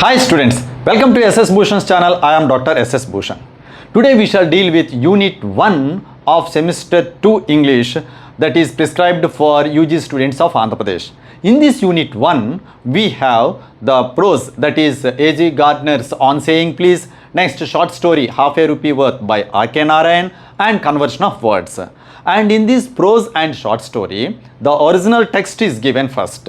Hi students, welcome to SS Bhushan's channel. I am Dr. SS Bhushan. Today we shall deal with Unit 1 of Semester 2 English that is prescribed for UG students of Andhra Pradesh. In this Unit 1, we have the prose that is A.G. Gardner's On Saying Please, next short story Half a Rupee Worth by R.K. Narayan and Conversion of Words. And in this prose and short story, the original text is given first.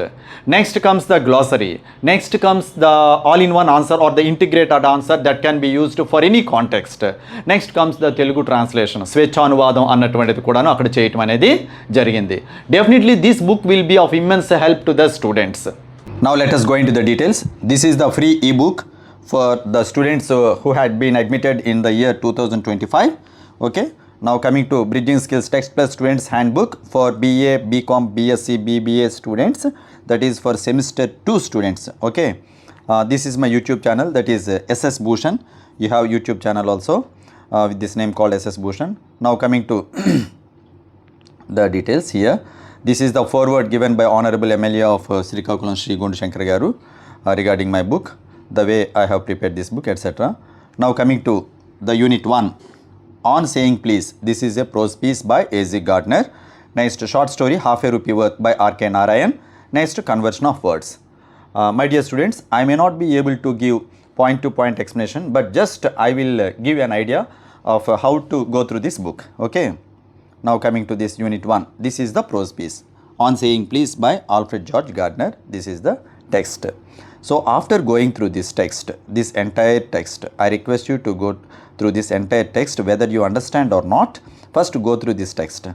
Next comes the glossary. Next comes the all-in-one answer or the integrated answer that can be used for any context. Next comes the Telugu translation. స్వేచ్ఛానువాదం అన్నటువంటిది కూడాను అక్కడ చేయటం అనేది జరిగింది. Definitely this book will be of immense help to the students. Now let us go into the details. This is the free ebook for the students who had been admitted in the year 2025. Okay. Now coming to Bridging Skills Text Plus Students Handbook for BA, BCom, BSc, BBA students, that is for semester 2 students. Okay, this is my YouTube channel, that is SS Bhushan. You have YouTube channel also with this name called SS Bhushan. Now coming to the details here. This is the foreword given by Honorable MLA of Srikakulam Shri Gundu Shankar Garu regarding my book, the way I have prepared this book, etc. Now coming to the Unit 1. On Saying Please, this is a prose piece by A.G. Gardner. Next short story Half a Rupee Worth by R.K. Narayan. Next Conversion of Words. My dear students, I may not be able to give point to point explanation, but just I will give an idea of how to go through this book. Okay. Now coming to this Unit 1. This is the prose piece. On Saying Please by Alfred George Gardner. This is the text. So after going through this text, this entire text, I request you to go through this entire text, whether you understand or not. First go through this text.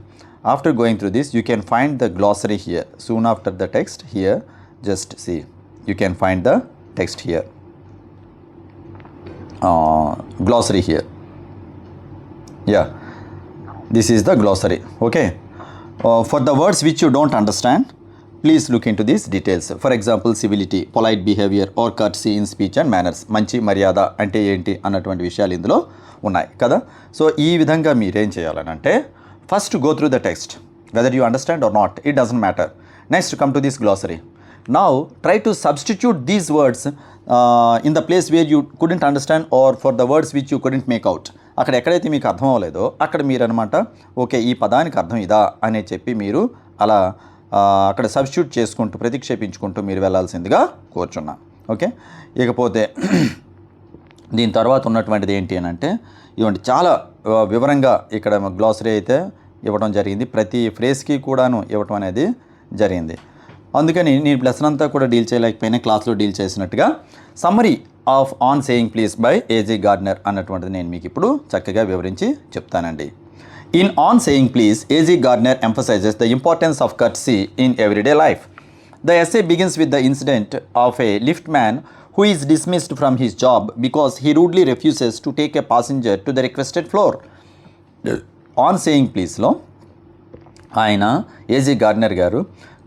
After going through this, you can find the glossary here. Soon after the text here, just see, you can find the text here. Glossary here. Yeah, this is the glossary. Okay. For the words which you don't understand, please look into these details. For example, civility, polite behavior or courtesy in speech and manners. మంచి మర్యాద అంటే ఏంటి అన్నటువంటి విషయాలు ఇందులో ఉన్నాయి కదా. So ఈ విధంగా మీరేం చేయాలనంటే first go through the text, whether you understand or not, it doesn't matter. Next come to this glossary. Now try to substitute these words in the place where you couldn't understand or for the words which you couldn't make out. అక్కడ ఎక్కడైతే మీకు అర్థం అవ్వలేదో అక్కడ మీరు అనమాట okay ఈ పదానికి అర్థం ఇదా అని చెప్పి మీరు అలా అక్కడ సబ్స్టిట్యూట్ చేసుకుంటూ ప్రతిక్షేపించుకుంటూ మీరు వెళ్ళాల్సిందిగా కోరుచున్నా. ఓకే, ఇకపోతే దీని తర్వాత ఉన్నటువంటిది ఏంటి అని అంటే ఇవ్వండి చాలా వివరంగా ఇక్కడ గ్లాసరీ అయితే ఇవ్వడం జరిగింది. ప్రతి ఫ్రేస్కి కూడాను ఇవ్వటం అనేది జరిగింది. అందుకని నేను లెసన్ అంతా కూడా డీల్ చేయలేకపోయినా క్లాస్లో డీల్ చేసినట్టుగా summary of on saying please by A.G. Gardner అన్నటువంటిది నేను మీకు ఇప్పుడు చక్కగా వివరించి చెప్తానండి. In On Saying Please, A.G. Gardner emphasizes the importance of courtesy in everyday life. The essay begins with the incident of a liftman who is dismissed from his job because he rudely refuses to take a passenger to the requested floor. On Saying Please లో ఆయన A.G. Gardner గారు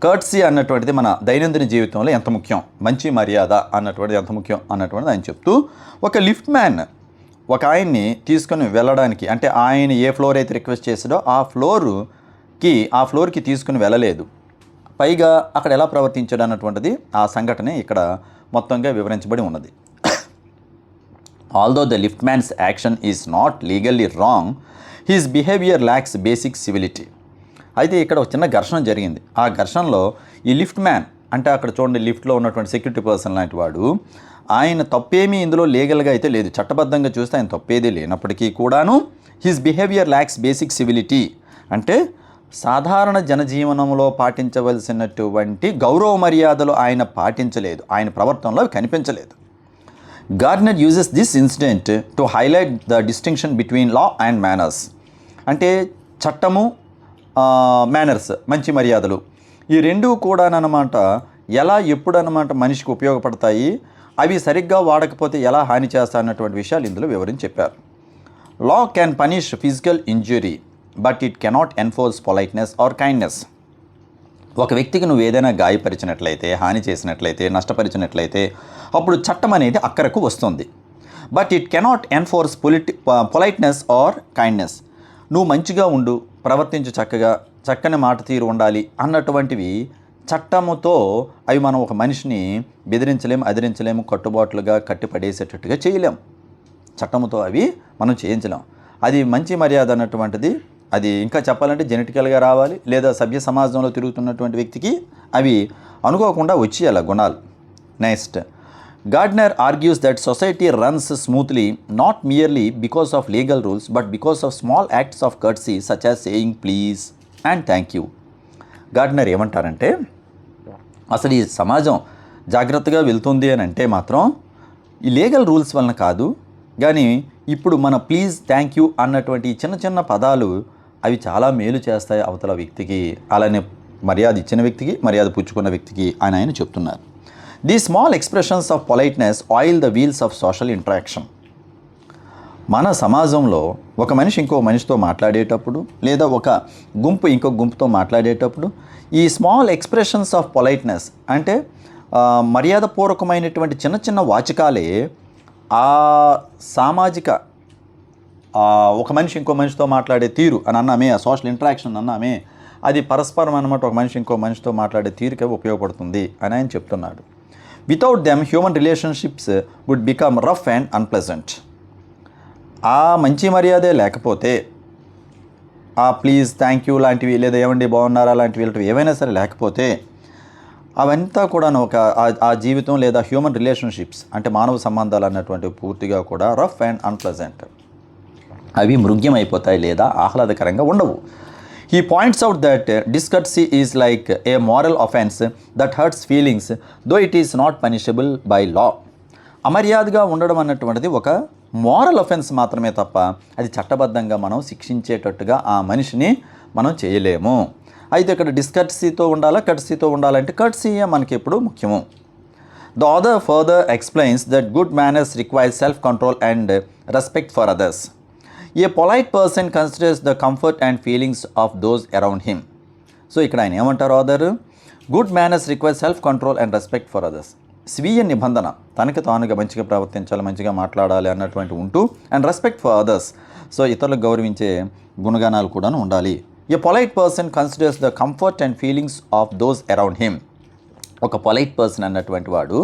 courtesy అన్నటువంటిది మన దైనందిన జీవితంలో ఎంత ముఖ్యం, మంచి మర్యాద అన్నటువంటిది ఎంత ముఖ్యం అన్నటువంటిది ఆయన చెప్తూ ఒక లిఫ్ట్ మ్యాన్ ఒక ఆయన్ని తీసుకొని వెళ్ళడానికి అంటే ఆయన ఏ ఫ్లోర్ అయితే రిక్వెస్ట్ చేసాడో ఆ ఫ్లోర్కి తీసుకుని వెళ్ళలేదు. పైగా అక్కడ ఎలా ప్రవర్తించాడు అన్నటువంటిది ఆ సంఘటన ఇక్కడ మొత్తంగా వివరించబడి ఉన్నది. Although the lift man's action is not legally wrong, his behaviour lacks basic civility. అయితే ఇక్కడ ఒక చిన్న ఘర్షణ జరిగింది. ఆ ఘర్షణలో ఈ లిఫ్ట్ మ్యాన్ అంటే అక్కడ చూడండి లిఫ్ట్లో ఉన్నటువంటి సెక్యూరిటీ పర్సన్ లాంటి వాడు, ఆయన తప్పేమీ ఇందులో లీగల్గా అయితే లేదు, చట్టబద్ధంగా చూస్తే ఆయన తప్పేది లేనప్పటికీ కూడాను his behaviour lacks basic civility అంటే సాధారణ జనజీవనంలో పాటించవలసినటువంటి గౌరవ మర్యాదలు ఆయన పాటించలేదు, ఆయన ప్రవర్తనలో కనిపించలేదు. Gardner uses this incident to highlight the distinction between law and manners. అంటే చట్టము, మేనర్స్ మంచి మర్యాదలు ఈ రెండూ కూడా అన్నమాట ఎలా ఎప్పుడు అన్నమాట మనిషికి ఉపయోగపడతాయి, అవి సరిగ్గా వాడకపోతే ఎలా హాని చేస్తా అన్నటువంటి విషయాలు ఇందులో వివరించి చెప్పారు. Law can punish physical injury but it cannot enforce politeness or kindness. ఒక వ్యక్తికి నువ్వు ఏదైనా గాయపరిచినట్లయితే, హాని చేసినట్లయితే, నష్టపరిచినట్లయితే అప్పుడు చట్టం అనేది అక్కరకు వస్తుంది. But it cannot enforce politeness or kindness. నువ్వు మంచిగా ఉండు, ప్రవర్తించు, చక్కని మాట తీరు ఉండాలి అన్నటువంటివి చట్టముతో అవి మనం ఒక మనిషిని బెదిరించలేము, అదిరించలేము, కట్టుబాట్లుగా కట్టి పడేసేటట్టుగా చేయలేం. చట్టముతో అవి మనం చేయించలేం. అది మంచి మర్యాద అన్నటువంటిది అది ఇంకా చెప్పాలంటే జెనెటికల్గా రావాలి, లేదా సభ్య సమాజంలో తిరుగుతున్నటువంటి వ్యక్తికి అవి అనుకోకుండా వచ్చేయాలి గుణాలు. Next, Gardner argues that society runs smoothly not merely because of legal rules but because of small acts of courtesy such as saying please and thank you. Gardner ఏమంటారంటే అసలు ఈ సమాజం జాగ్రత్తగా వెళ్తుంది అని అంటే మాత్రం ఈ లీగల్ రూల్స్ వలన కాదు, కానీ ఇప్పుడు మన ప్లీజ్ థ్యాంక్ యూ అన్నటువంటి చిన్న చిన్న పదాలు అవి చాలా మేలు చేస్తాయి అవతల వ్యక్తికి, అలానే మర్యాద ఇచ్చిన వ్యక్తికి, మర్యాద పుచ్చుకున్న వ్యక్తికి అని ఆయన చెప్తున్నారు. The small expressions of politeness oil the wheels of social interaction. మన సమాజంలో ఒక మనిషి ఇంకో మనిషితో మాట్లాడేటప్పుడు, లేదా ఒక గుంపు ఇంకో గుంపుతో మాట్లాడేటప్పుడు ఈ స్మాల్ ఎక్స్ప్రెషన్స్ ఆఫ్ పొలైట్నెస్ అంటే మర్యాదపూర్వకమైనటువంటి చిన్న చిన్న వాచకాలే ఆ సామాజిక ఒక మనిషి ఇంకో మనిషితో మాట్లాడే తీరు అని అన్నామే, ఆ సోషల్ ఇంటరాక్షన్ అన్నామే, అది పరస్పరం అన్నమాట. ఒక మనిషి ఇంకో మనిషితో మాట్లాడే తీరుకే ఉపయోగపడుతుంది అని ఆయన చెప్తున్నాడు. Without them human relationships would become rough and unpleasant. ఆ మంచి మర్యాదే లేకపోతే ఆ ప్లీజ్ థ్యాంక్ యూ లాంటివి, లేదా ఏమండి బాగున్నారా లాంటివి ఇలాంటివి ఏవైనా సరే లేకపోతే అవంతా కూడా ఆ జీవితం లేదా హ్యూమన్ రిలేషన్షిప్స్ అంటే మానవ సంబంధాలు అన్నటువంటి పూర్తిగా కూడా రఫ్ అండ్ అన్ప్లెజెంట్, అవి మృగ్యమైపోతాయి లేదా ఆహ్లాదకరంగా ఉండవు. He points out that discourtesy is like a moral offence that hurts feelings though it is not punishable by law. అమర్యాదగా ఉండడం అన్నటువంటిది ఒక మోరల్ అఫెన్స్ మాత్రమే తప్ప అది చట్టబద్ధంగా మనం శిక్షించేటట్టుగా ఆ మనిషిని మనం చేయలేము. అయితే ఇక్కడ డిస్కర్సీతో ఉండాలా, కర్ట్సీతో ఉండాలంటే కర్ట్సీయే మనకి ఎప్పుడు ముఖ్యము. The author further explains that good manners requires self control and respect for others. A polite person considers the comfort and feelings of those around him. So ఇక్కడ ఆయన ఏమంటారు author, good manners require self control and respect for others. స్వీయ నిబంధన, తనకి తానుగా మంచిగా ప్రవర్తించాలి, మంచిగా మాట్లాడాలి అన్నటువంటి ఉంటూ, and respect for others, so ఇతరులకు గౌరవించే గుణగణాలు కూడా ఉండాలి. A polite person considers the comfort and feelings of those around him. ఒక పొలైట్ పర్సన్ అన్నటువంటి వాడు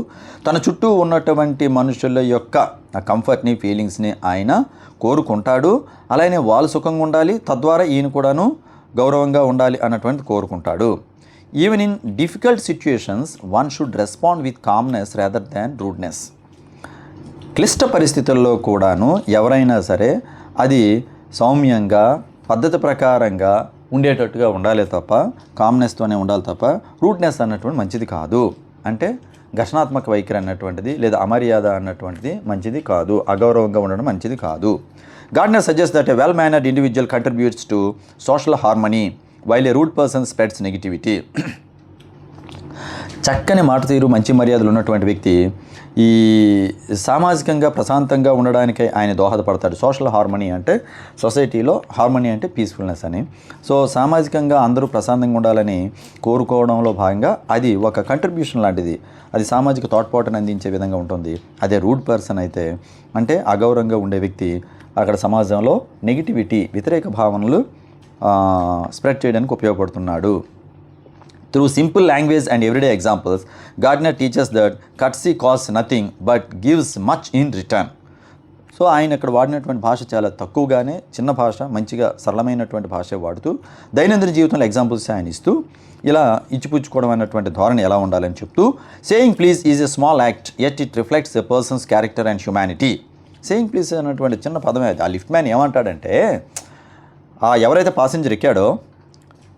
తన చుట్టూ ఉన్నటువంటి మనుషుల యొక్క కంఫర్ట్ని, ఫీలింగ్స్ని ఆయన కోరుకుంటాడు. అలానే వాళ్ళు సుఖంగా ఉండాలి, తద్వారా ఈయన కూడాను గౌరవంగా ఉండాలి అన్నటువంటి కోరుకుంటాడు. Even in difficult situations one should respond with calmness rather than rudeness. క్లిష్ట పరిస్థితుల్లో కూడాను ఎవరైనా సరే అది సౌమ్యంగా, పద్ధతి ప్రకారంగా ఉండేటట్టుగా ఉండాలి తప్ప, కామ్నెస్తోనే ఉండాలి తప్ప రూడ్నెస్ అన్నటువంటి మంచిది కాదు. అంటే ఘర్షణాత్మక వైఖరి అన్నటువంటిది లేదా అమర్యాద అన్నటువంటిది మంచిది కాదు, అగౌరవంగా ఉండడం మంచిది కాదు. Gardiner suggest that a well mannered individual contributes to social harmony while a rude person spreads negativity. చక్కని మాట తీరు, మంచి మర్యాదలు ఉన్నటువంటి వ్యక్తి ఈ సామాజికంగా ప్రశాంతంగా ఉండడానికి ఆయన దోహదపడతాడు. సోషల్ హార్మనీ అంటే సొసైటీలో, హార్మనీ అంటే పీస్ఫుల్నెస్ అని. సో సామాజికంగా అందరూ ప్రశాంతంగా ఉండాలని కోరుకోవడంలో భాగంగా అది ఒక కంట్రిబ్యూషన్ లాంటిది, అది సామాజిక తోడ్పాటును అందించే విధంగా ఉంటుంది. అదే రూడ్ పర్సన్ అయితే అంటే అగౌరవంగా ఉండే వ్యక్తి అక్కడ సమాజంలో నెగిటివిటీ, వ్యతిరేక భావనలు స్ప్రెడ్ చేయడానికి ఉపయోగపడుతున్నాడు. Through simple language and everyday examples, Gardner teaches that courtesy costs nothing but gives much in return. So ఆయన ఇక్కడ వాడినటువంటి భాష చాలా తక్కువగానే, చిన్న భాష, మంచిగా సరళమైనటువంటి భాష వాడుతూ దైనందిన జీవితంలో ఎగ్జాంపుల్స్ ఆయన ఇస్తూ ఇలా ఇచ్చిపుచ్చుకోవడం అన్నటువంటి ధోరణి ఎలా ఉండాలని చెప్తూ, saying please is a small act at it reflects a persons character and humanity. Saying please అన్నటువంటి చిన్న పదమే అది. ఆ లిఫ్ట్ మ్యాన్ ఏమంటాడంటే, ఎవరైతే పాసెంజర్ ఎక్కాడో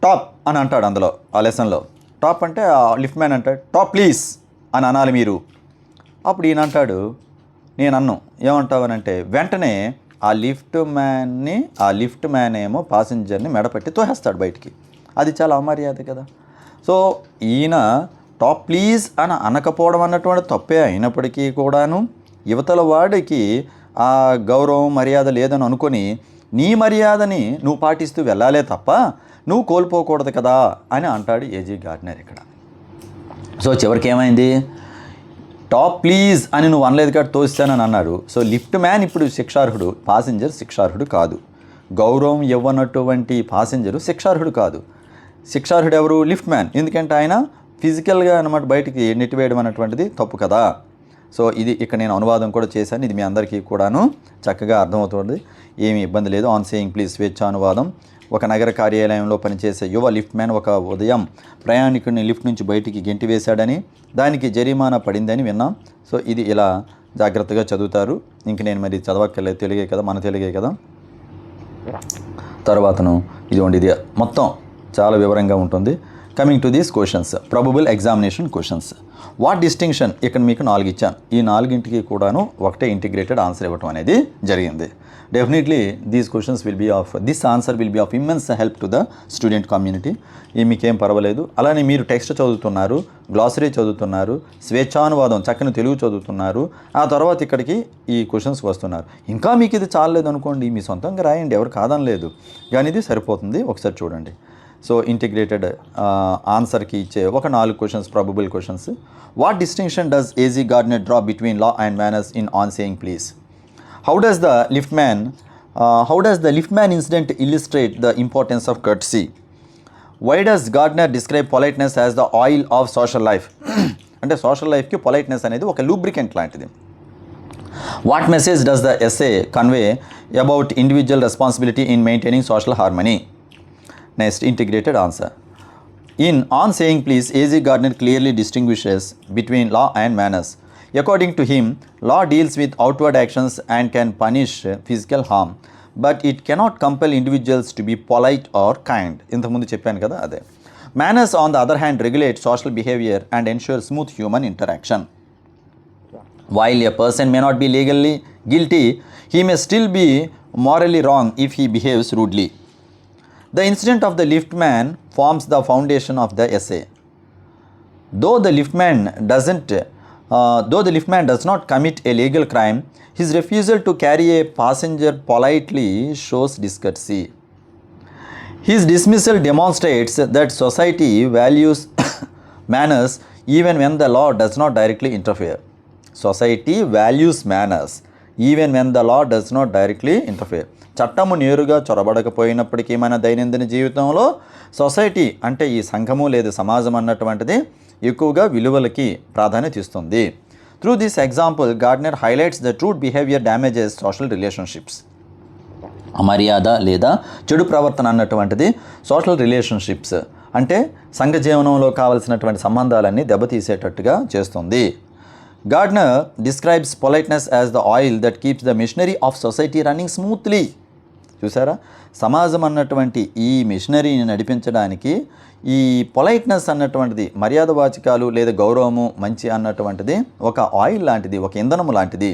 టాప్ అని అంటాడు అందులో ఆ లెసన్లో. టాప్ అంటే ఆ లిఫ్ట్ మ్యాన్ అంటాడు టాప్ ప్లీజ్ అని అనాలి మీరు. అప్పుడు ఈయన అంటాడు, నేను అన్ను ఏమంటావనంటే, వెంటనే ఆ లిఫ్ట్ మ్యాన్ ఏమో పాసెంజర్ని మెడపెట్టి తోసేస్తాడు బయటికి. అది చాలా అమర్యాద కదా. సో ఈయన టాప్ ప్లీజ్ అని అనకపోవడం అన్నటువంటి తప్పే అయినప్పటికీ కూడాను యువతల వాడికి ఆ గౌరవం, మర్యాద లేదని అనుకొని నీ మర్యాదని నువ్వు పాటిస్తూ వెళ్ళాలే తప్ప నువ్వు కోల్పోకూడదు కదా అని అంటాడు ఏజీ గార్డ్నర్ ఇక్కడ. సో చివరికి ఏమైంది, టాప్ ప్లీజ్ అని నువ్వు అనలేదు కాబట్టి తోస్తానని అన్నారు. సో లిఫ్ట్ మ్యాన్ ఇప్పుడు శిక్షార్హుడు, పాసెంజర్ శిక్షార్హుడు కాదు. గౌరవం ఇవ్వనటువంటి పాసెంజరు శిక్షార్హుడు కాదు. శిక్షార్హుడు ఎవరు? Lift man. ఎందుకంటే ఆయన ఫిజికల్గా అనమాట బయటికి నెట్టివేయడం అనేటువంటిది తప్పు కదా. సో ఇది ఇక్కడ నేను అనువాదం కూడా చేశాను. ఇది మీ అందరికీ కూడాను చక్కగా అర్థమవుతుంది, ఏమీ ఇబ్బంది లేదు. ఆన్ సేయింగ్ ప్లీజ్ స్వేచ్ఛానువాదం. ఒక నగర కార్యాలయంలో పనిచేసే యువ లిఫ్ట్ మ్యాన్ ఒక ఉదయం ప్రయాణికుడిని లిఫ్ట్ నుంచి బయటికి గెంటి వేశాడని, దానికి జరిమానా పడిందని విన్నాం. సో ఇది ఇలా జాగ్రత్తగా చదువుతారు. ఇంక నేను మరి చదవక్కర్లేదు, తెలుగే కదా, మన తెలుగే కదా. తర్వాతను ఇదిగోండి, ఇది మొత్తం చాలా వివరంగా ఉంటుంది. Coming to these questions, probable examination questions. What distinction, ఇక్కడ మీకు 4 ఇచ్చాను. ఈ 4ంటికి కూడాను ఒకటే ఇంటిగ్రేటెడ్ ఆన్సర్ ఇవ్వటం అనేది జరిగింది. Definitely these questions will be of this answer will be of immense help to the student community. మీకేం పర్వాలేదు. అలానే మీరు టెక్స్ట్ చదువుతున్నారు, గ్లాసరీ చదువుతున్నారు, స్వేచ్ఛానువాదం చక్కని తెలుగు చదువుతున్నారు, ఆ తర్వాత ఇక్కడికి ఈ క్వశ్చన్స్కి వస్తున్నారు. ఇంకా మీకు ఇది చాలలేదు అనుకోండి, మీ సొంతంగా రాయండి, ఎవరు కాదనలేదు, కానీ ఇది సరిపోతుంది. ఒకసారి చూడండి. సో ఇంటిగ్రేటెడ్ ఆన్సర్కి ఇచ్చే ఒక 4 questions, probable questions. What distinction does A G Gardiner draw between law and manners in on saying please? How does the liftman incident illustrate the importance of courtesy? Why does Gardner describe politeness as the oil of social life? అంటే social లైఫ్కి politeness అనేది ఒక lubricant లాంటిది. What message does the essay convey about individual responsibility in maintaining social harmony? Next, integrated answer. In On Saying Please, A.J. Gardner clearly distinguishes between law and manners. According to him, law deals with outward actions and can punish physical harm, but it cannot compel individuals to be polite or kind. ఇంతకుముందు చెప్పాను కదా అదే. Manners, on the other hand, regulate social behavior and ensure smooth human interaction. While a person may not be legally guilty, he may still be morally wrong if he behaves rudely. The incident of the liftman forms the foundation of the essay. Though the liftman does not commit a legal crime, his refusal to carry a passenger politely shows discourtesy. His dismissal demonstrates that society values manners even when the law does not directly interfere. Society values manners even when the law does not directly interfere. చట్టము నేరుగా చొరబడకపోయినప్పటికీ మన దైనందిన జీవితంలో society అంటే ఈ సంఘము లేదా సమాజం అన్నటువంటిది ఎక్కువగా విలువలకి ప్రాధాన్యత ఇస్తుంది. Through this example Gardner highlights the truth behaviour damages social relationships. అమర్యాద లేదా చెడు ప్రవర్తన అన్నటువంటిది సోషల్ రిలేషన్షిప్స్ అంటే సంఘ జీవనంలో కావలసినటువంటి సంబంధాలన్నీ దెబ్బతీసేటట్టుగా చేస్తుంది. Gardiner describes politeness as the oil that keeps the machinery of society running smoothly. చూసారా, సమాజం అన్నటువంటి ఈ మిషనరీని నడిపించడానికి ఈ పొలైట్నెస్ అన్నటువంటిది, మర్యాద వాచకాలు లేదా గౌరవము, మంచి అన్నటువంటిది ఒక ఆయిల్ లాంటిది, ఒక ఇంధనము లాంటిది.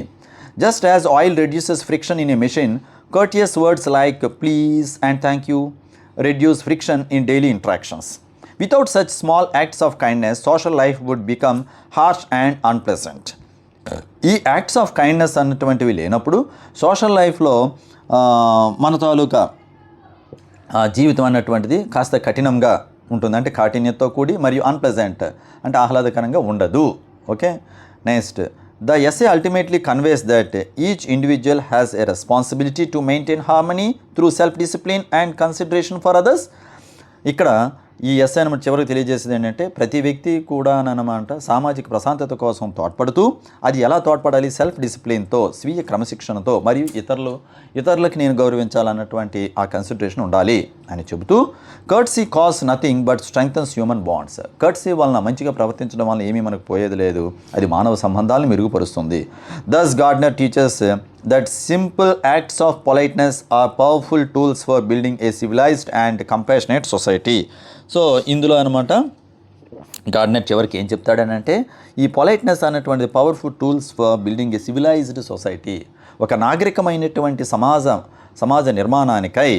Just as oil reduces friction in a machine, courteous words like please and thank you reduce friction in daily interactions. Without such small acts of kindness, social life would become harsh and unpleasant. ఈ acts of kindness అన్నటువంటివి లేనప్పుడు social లైఫ్లో మన తాలూకా జీవితం అన్నటువంటిది కాస్త కఠినంగా ఉంటుంది, అంటే కాఠిన్యతతో కూడి మరియు అన్ప్లెజెంట్ అంటే ఆహ్లాదకరంగా ఉండదు. Okay, next, the essay ultimately conveys that each individual has a responsibility to maintain harmony through self-discipline and consideration for others. ఇక్కడ ఈ ఎస్ఐ అనమాట చివరికి తెలియజేసేది ఏంటంటే ప్రతి వ్యక్తి కూడా అన్నమాట సామాజిక ప్రశాంతత కోసం తోడ్పడుతూ, అది ఎలా తోడ్పడాలి, సెల్ఫ్ డిసిప్లిన్తో, స్వీయ క్రమశిక్షణతో మరియు ఇతరులకు నేను గౌరవించాలన్నటువంటి ఆ కన్సిడరేషన్ ఉండాలి అని చెబుతూ, courtesy costs nothing but strengthens human bonds. Courtesy వలన, మంచిగా ప్రవర్తించడం వలన ఏమీ మనకు పోయేది లేదు, అది మానవ సంబంధాలను మెరుగుపరుస్తుంది. Thus Gardner teaches that simple acts of politeness are powerful tools for building a civilized and compassionate society. So ఇందులో అనమాట గార్డ్నర్ చివరికి ఏం చెప్తాడనంటే ఈ పొలైట్నెస్ అనేటువంటి powerful tools for building A civilised society. ఒక నాగరికమైనటువంటి సమాజ నిర్మాణానికై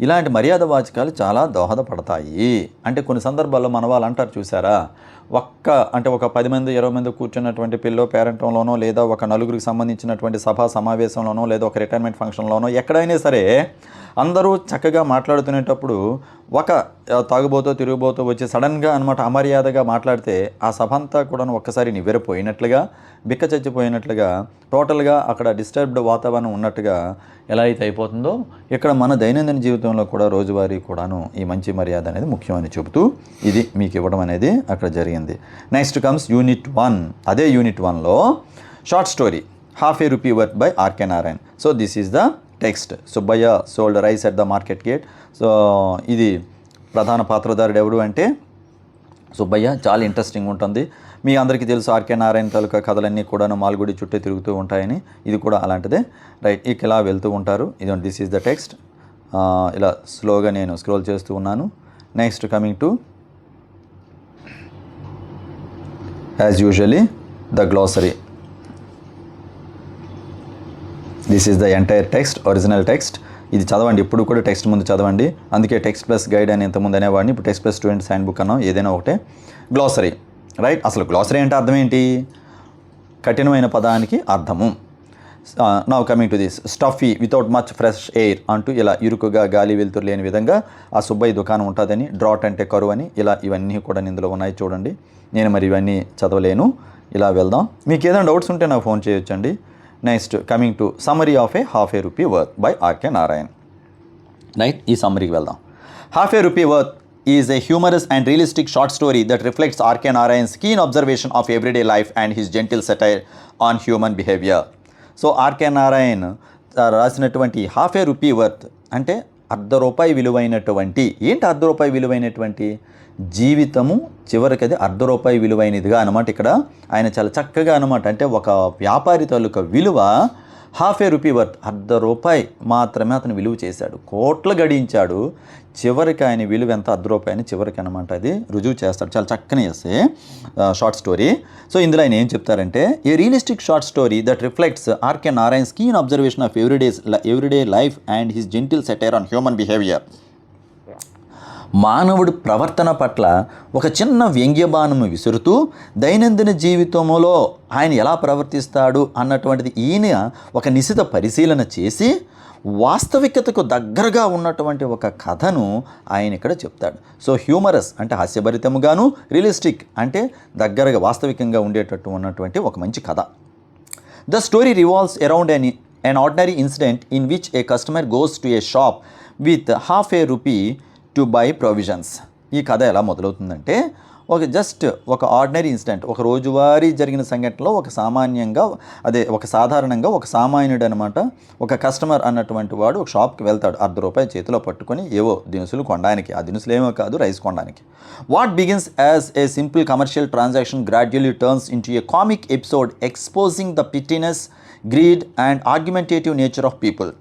ఇలాంటి మర్యాద వాచకాలు చాలా దోహదపడతాయి. అంటే కొన్ని సందర్భాల్లో మన వాళ్ళు అంటారు చూసారా, అంటే ఒక 10 మంది 20 మంది కూర్చున్నటువంటి పిల్లో పేరెంటంలోనో లేదా ఒక నలుగురికి సంబంధించినటువంటి సభా సమావేశంలోనో లేదా ఒక రిటైర్మెంట్ ఫంక్షన్లోనో ఎక్కడైనా సరే అందరూ చక్కగా మాట్లాడుతునేటప్పుడు ఒక తాగుబోతో తిరుగుబోతో వచ్చి సడన్గా అనమాట అమర్యాదగా మాట్లాడితే ఆ సభ అంతా కూడా ఒక్కసారి నివ్వెరపోయినట్లుగా బిక్క చచ్చిపోయినట్లుగా టోటల్గా అక్కడ డిస్టర్బ్డ్ వాతావరణం ఉన్నట్టుగా ఎలా అయితే అయిపోతుందో ఇక్కడ మన దైనందిన జీవితంలో కూడా రోజువారీ కూడాను ఈ మంచి మర్యాద అనేది ముఖ్యమని చెబుతూ ఇది మీకు ఇవ్వడం అనేది అక్కడ జరిగింది. Next comes unit 1. అదే యూనిట్ 1లో short story half a rupee worth by RK Narayan. So this is the text. Subbaiah sold rice at the market gate. So ఇది ప్రధాన పాత్రధారుడు ఎవరు అంటే సుబ్బయ్య. చాలా ఇంట్రెస్టింగ్ ఉంటుంది. మీ అందరికీ తెలుసు ఆర్కే నారాయణ తాలూకా కథలన్నీ కూడా మాల్గుడి చుట్టూ తిరుగుతూ ఉంటాయని. ఇది కూడా అలాంటిదే. రైట్, ఇక ఇలా వెళ్తూ ఉంటారు. ఇదండి, దిస్ ఈజ్ ద టెక్స్ట్. ఇలా స్లోగా నేను స్క్రోల్ చేస్తూ ఉన్నాను. Next coming to as usually the glossary. This is the entire text, original text. ఇది చదవండి, ఇప్పుడు కూడా టెక్స్ట్ ముందు చదవండి. అందుకే టెక్స్ట్ ప్లస్ గైడ్ అని ఇంతకుముందు అనేవాడిని, ఇప్పుడు text plus students hand book అన్నాం, ఏదైనా ఒకటే. Glossary, right. అసలు గ్లాసరీ అంటే అర్థం ఏంటి? కఠినమైన పదానికి అర్థము. Now coming to this stuffy without much fresh air అంటూ ఇలా ఇరుకుగా గాలి వెలుతురు లేని విధంగా ఆ సుబ్బయ్య దుకాణం ఉంటుందని, డ్రాట్ అంటే కరువు అని, ఇలా ఇవన్నీ కూడా ఇందులో ఉన్నాయి చూడండి. నేను మరి ఇవన్నీ చదవలేను. ఇలా వెళ్దాం. మీకు ఏదైనా డౌట్స్ ఉంటే నాకు ఫోన్ చేయొచ్చండి. Next coming to summary of a half a rupee worth by RK Narayan. Right, ఈ సమ్మరీకి వెళ్దాం. Half a rupee worth is a humorous and realistic short story that reflects R.K. Narayan's keen observation of everyday life and his gentle satire on human behavior. So R K Narayan రాసినటువంటి half a rupee worth అంటే ₹1 విలువైనటువంటి. ఏంటి ₹1 విలువైనటువంటి? జీవితము చివరికి అది ₹1 విలువైనదిగా అనమాట. ఇక్కడ ఆయన చాలా చక్కగా అనమాట, అంటే ఒక వ్యాపారి తాలూకా విలువ హాఫ్ ఏ రూపీ వర్త్, ₹1 మాత్రమే అతను విలువ చేశాడు. కోట్లు గడించాడు, చివరికి ఆయన విలువ ఎంత ₹1 అని చివరికి అనమాట అది రుజువు చేస్తాడు. చాలా చక్కని చేస్తే షార్ట్ స్టోరీ. సో ఇందులో ఆయన ఏం చెప్తారంటే, a realistic short story that reflects R K Narayan's keen observation of everyday life and his gentle satire on human behaviour. మానవుడి ప్రవర్తన పట్ల ఒక చిన్న వ్యంగ్యబాణము విసురుతూ దైనందిన జీవితంలో ఆయన ఎలా ప్రవర్తిస్తాడు అన్నటువంటిది ఈయన ఒక నిశిత పరిశీలన చేసి వాస్తవికతకు దగ్గరగా ఉన్నటువంటి ఒక కథను ఆయన ఇక్కడ చెప్తాడు. సో హ్యూమరస్ అంటే హాస్యభరితముగాను, రియలిస్టిక్ అంటే దగ్గరగా వాస్తవికంగా ఉండేటట్టు ఉన్నటువంటి ఒక మంచి కథ. The story revolves around an ordinary incident in which a customer goes to a shop with half a rupee to buy provisions. ఈ కథ ఎలా మొదలవుతుందంటే, ఒక ఆర్డినరీ ఇన్సిడెంట్, ఒక రోజువారీ జరిగిన సంఘటనలో ఒక సాధారణంగా ఒక సామాన్యుడు అనమాట, ఒక కస్టమర్ అన్నటువంటి వాడు ఒక షాప్కి వెళ్తాడు. ₹1 చేతిలో పట్టుకొని ఏవో దినుసులు కొనడానికి. ఆ దినుసులు ఏమో కాదు, రైస్ కొనడానికి. What begins as a simple commercial transaction gradually turns into a comic episode exposing the pettiness, greed and argumentative nature of people.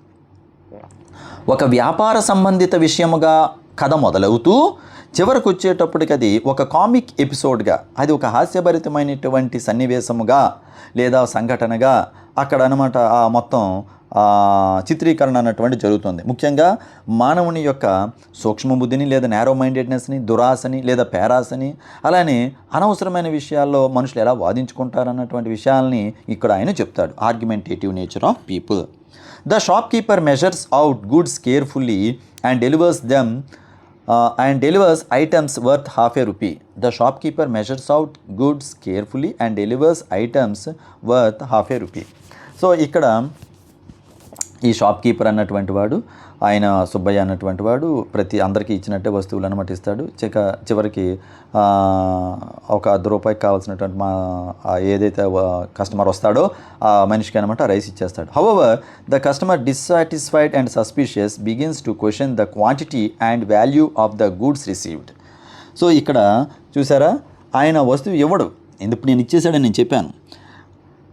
ఒక వ్యాపార సంబంధిత విషయముగా కథ మొదలవుతూ చివరకు వచ్చేటప్పటికి అది ఒక కామిక్ ఎపిసోడ్గా, అది ఒక హాస్యభరితమైనటువంటి సన్నివేశముగా లేదా సంఘటనగా అక్కడ అనమాట ఆ మొత్తం చిత్రీకరణ అన్నటువంటి జరుగుతుంది. ముఖ్యంగా మానవుని యొక్క సూక్ష్మ బుద్ధిని లేదా నేరో మైండెడ్నెస్ని, దురాశని లేదా పేరాశని, అలానే అనవసరమైన విషయాల్లో మనుషులు ఎలా వాదించుకుంటారు అన్నటువంటి విషయాల్ని ఇక్కడ ఆయన చెప్తాడు. Argumentative nature of people. The shopkeeper measures out goods carefully and delivers items worth half a rupee. The shopkeeper measures out goods carefully and delivers items worth half a rupee. So ఇక్కడ ఈ shopkeeper అన్నటువంటి వాడు, ఆయన సుబ్బయ్య అన్నటువంటి వాడు అందరికీ ఇచ్చినట్టే వస్తువులు అనమాట ఇస్తాడు. చివరికి ఒక ₹1 కావాల్సినటువంటి ఏదైతే కస్టమర్ వస్తాడో ఆ మనిషికి అనమాట రైస్ ఇచ్చేస్తాడు. However the customer dissatisfied and suspicious begins to question the quantity and value of the goods received. So ఇక్కడ చూసారా, ఆయన వస్తువు ఇవ్వడు, ఎందుకు నేను ఇచ్చేసాడని నేను చెప్పాను.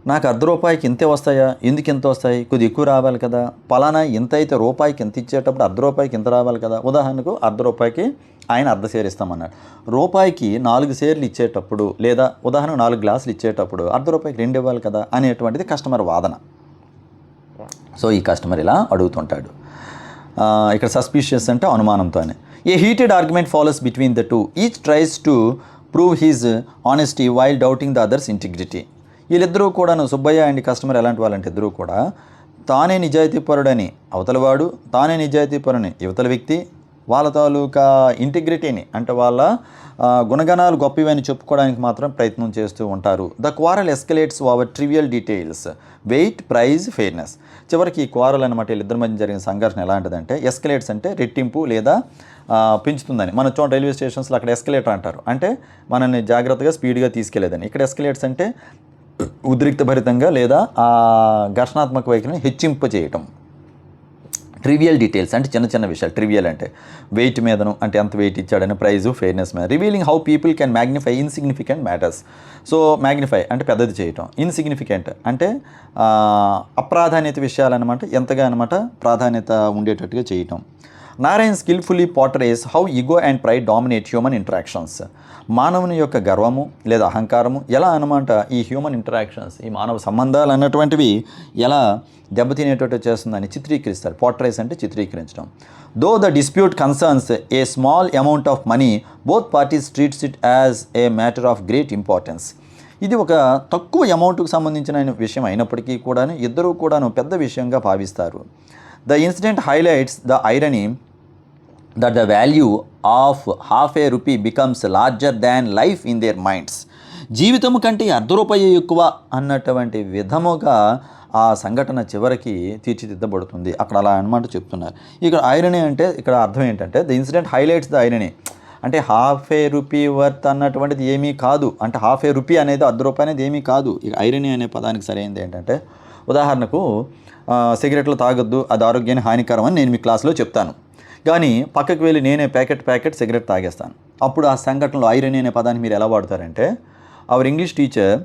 నాకు ₹1 ఇంతే వస్తాయా? ఎందుకు ఎంత వస్తాయి? కొద్దిగా ఎక్కువ రావాలి కదా. పలానా ఇంత అయితే ₹1 ఎంత ఇచ్చేటప్పుడు ₹1 ఇంత రావాలి కదా. ఉదాహరణకు ₹1 ఆయన అర్ధ షేర్ ఇస్తామన్నాడు. ₹1 4 షేర్లు ఇచ్చేటప్పుడు, లేదా ఉదాహరణకు 4 గ్లాసులు ఇచ్చేటప్పుడు ₹1 2 ఇవ్వాలి కదా అనేటువంటిది కస్టమర్ వాదన. సో ఈ కస్టమర్ ఇలా అడుగుతుంటాడు. ఇక్కడ సస్పిషియస్ అంటే అనుమానంతోనే. A heated argument follows between the two. Each tries to prove his honesty while doubting the other's integrity. వీళ్ళిద్దరూ కూడాను, సుబ్బయ్య అండ్ కస్టమర్ ఎలాంటి వాళ్ళంటే ఇద్దరూ కూడా తానే నిజాయితీపరుడని అవతలవాడు, తానే నిజాయితీపరుని యువతల వ్యక్తి వాళ్ళ తాలూకా ఇంటిగ్రిటీని అంటే వాళ్ళ గుణగణాలు గొప్పవని చెప్పుకోవడానికి మాత్రం ప్రయత్నం చేస్తూ ఉంటారు. The quarrel escalates over trivial details, weight, price, fairness. చివరికి ఈ క్వారల్ అనమాట వీళ్ళిద్దరి మధ్య జరిగిన సంఘర్షణ ఎలాంటిదంటే, ఎస్కలేట్స్ అంటే రెట్టింపు లేదా పెంచుతుందని. మన చూడండి రైల్వే స్టేషన్స్లో అక్కడ ఎస్కలేటర్ అంటారు, అంటే మనల్ని జాగ్రత్తగా స్పీడ్గా తీసుకెళ్లేదని. ఇక్కడ ఎస్కలేట్స్ అంటే ఉద్రిక్తభరితంగా లేదా ఘర్షణాత్మక వైఖరిని హెచ్చింప చేయటం. ట్రివియల్ డీటెయిల్స్ అంటే చిన్న చిన్న విషయాలు. ట్రివియల్ అంటే వెయిట్ మీదను, అంటే ఎంత వెయిట్ ఇచ్చాడని, ప్రైజు, ఫెయిర్నెస్ మీద. Revealing how people can magnify insignificant matters. So magnify అంటే పెద్దది చేయటం, ఇన్సిగ్నిఫికెంట్ అంటే అప్రాధాన్యత విషయాలన్నమాట ఎంతగా అనమాట ప్రాధాన్యత ఉండేటట్టుగా చేయటం. Narayan skilfully portrays how ego and pride dominate human interactions. మానవుని యొక్క గర్వము లేదా అహంకారము ఎలా అనమాట ఈ హ్యూమన్ ఇంటరాక్షన్స్, ఈ మానవ సంబంధాలు అన్నటువంటివి ఎలా దెబ్బతినేటట్టు చేస్తుందని చిత్రీకరిస్తారు. పోర్ట్రేస్ అంటే చిత్రీకరించడం. Though the dispute concerns a small amount of money, both parties treats it as a matter of great importance. ఇది ఒక తక్కువ అమౌంట్కు సంబంధించిన విషయం అయినప్పటికీ కూడా ఇద్దరూ కూడాను పెద్ద విషయంగా భావిస్తారు. The incident highlights the irony that the value of ₹1/2 becomes larger than life in there minds. జీవితం కంటే ₹1 ఎక్కువ అన్నటువంటి విధముగా ఆ సంఘటన చివరికి తీర్చిదిద్దబడుతుంది. అక్కడ అలా అనమాట చెప్తున్నారు. ఇక్కడ ఐరనీ అంటే ఇక్కడ అర్థం ఏంటంటే the incident highlights the irony అంటే ₹1/2 వర్త్ అన్నటువంటిది ఏమీ కాదు. అంటే ₹1/2 అనేది ₹1 అనేది ఏమీ కాదు. ఇక ఐరనీ అనే పదానికి సరైనది ఏంటంటే, ఉదాహరణకు సిగరెట్లు తాగొద్దు, అది ఆరోగ్యానికి హానికరం అని నేను మీ క్లాస్లో చెప్తాను. కానీ పక్కకు వెళ్ళి నేనే ప్యాకెట్ సిగరెట్ తాగేస్తాను. అప్పుడు ఆ సంఘటనలో ఐరనీ అనే పదాన్ని మీరు ఎలా వాడతారంటే, our English teacher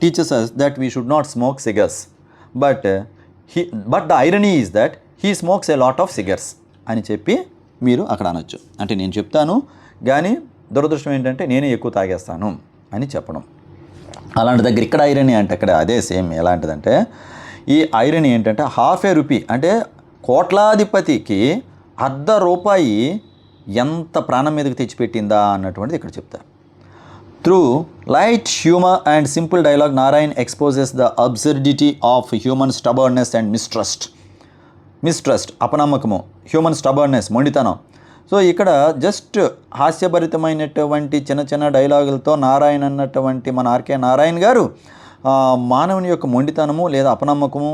teaches us that we should not smoke cigars, but the irony is that he smokes a lot of cigars అని చెప్పి మీరు అక్కడ అనొచ్చు. అంటే నేను చెప్తాను కానీ దురదృష్టం ఏంటంటే నేనే ఎక్కువ తాగేస్తాను అని చెప్పడం. అలాంటి దగ్గర ఇక్కడ ఐరనీ అంటే అక్కడ అదే సేమ్. ఎలాంటిదంటే ఈ ఐరనీ ఏంటంటే ₹1/2 అంటే కోట్లాధిపతికి ₹1 ఎంత ప్రాణం మీదకి తెచ్చిపెట్టిందా అన్నటువంటిది ఇక్కడ చెప్తారు. Through light humor and simple dialogue, Narayan exposes the absurdity of human stubbornness and mistrust, అపనమ్మకము, హ్యూమన్ స్టబర్నెస్, మొండితనం. సో ఇక్కడ జస్ట్ హాస్యభరితమైనటువంటి చిన్న చిన్న డైలాగులతో నారాయణ అన్నటువంటి మన ఆర్కే నారాయణ గారు మానవుని యొక్క మొండితనము లేదా అపనమ్మకము